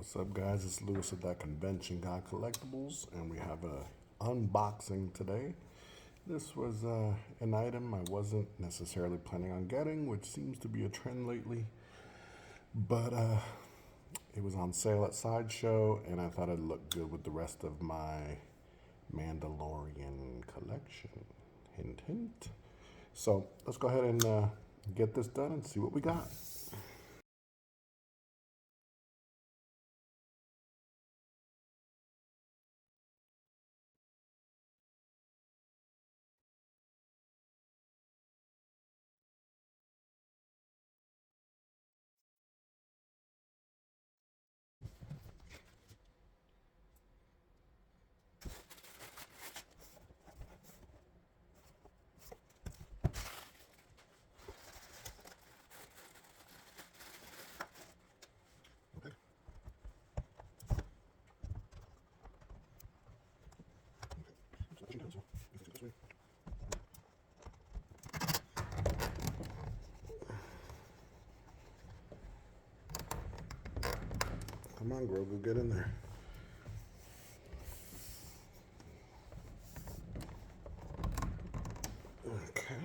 What's up, guys? It's Lewis at That Convention Guy Collectibles, and we have a unboxing today. This was an item I wasn't necessarily planning on getting, which seems to be a trend lately, but it was on sale at Sideshow, and I thought it'd look good with the rest of my Mandalorian collection. Hint, hint. So let's go ahead and get this done and see what we got. Come on, Grogu, get in there. Okay.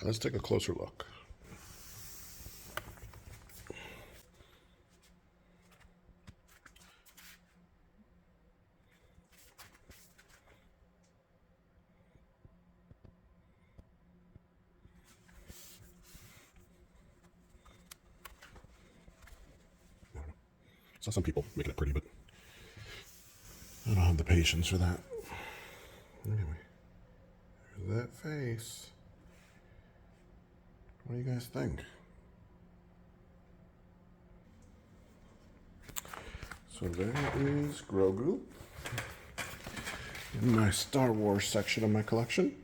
Let's take a closer look. Saw some people making it pretty, but I don't have the patience for that. Anyway, there's that face. What do you guys think? So there is Grogu in my Star Wars section of my collection,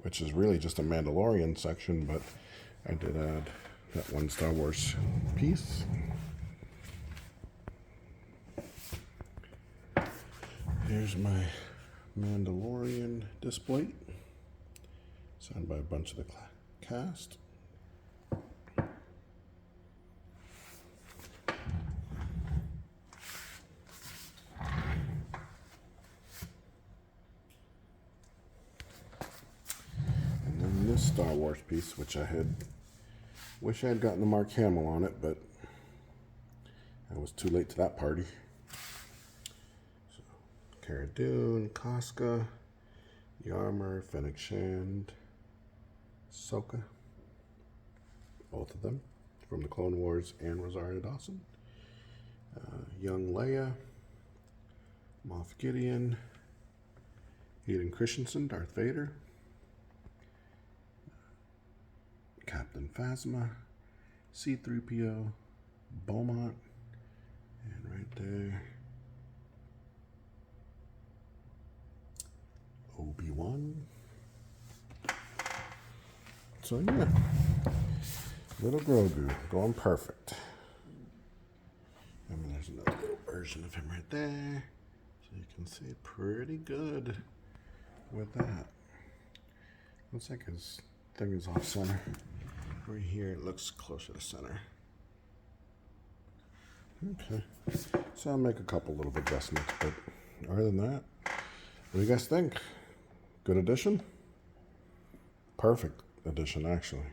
which is really just a Mandalorian section, but I did add that one Star Wars piece. Here's my Mandalorian display, signed by a bunch of the cast. And then this Star Wars piece, which wish I had gotten the Mark Hamill on it, but I was too late to that party. Cara Dune, Casca, Yarmer, Fennec Shand, Ahsoka, both of them from the Clone Wars, and Rosario Dawson. Young Leia, Moff Gideon, Hayden Christensen, Darth Vader, Captain Phasma, C-3PO, Beaumont, and right there, Obi-Wan. So yeah, little Grogu going perfect. And there's another little version of him right there, so you can see pretty good with that. Looks like his thing is off center. Right here it looks closer to center. Okay, so I'll make a couple little adjustments, but other than that, what do you guys think? Good addition? Perfect addition, actually.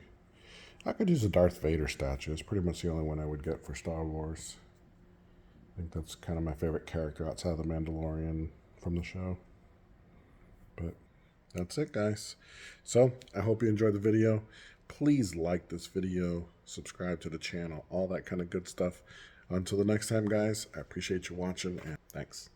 I could use a Darth Vader statue. It's pretty much the only one I would get for Star Wars. I think that's kind of my favorite character outside of the Mandalorian from the show. But that's it, guys. So I hope you enjoyed the video. Please like this video, subscribe to the channel, all that kind of good stuff. Until the next time, guys, I appreciate you watching, and thanks.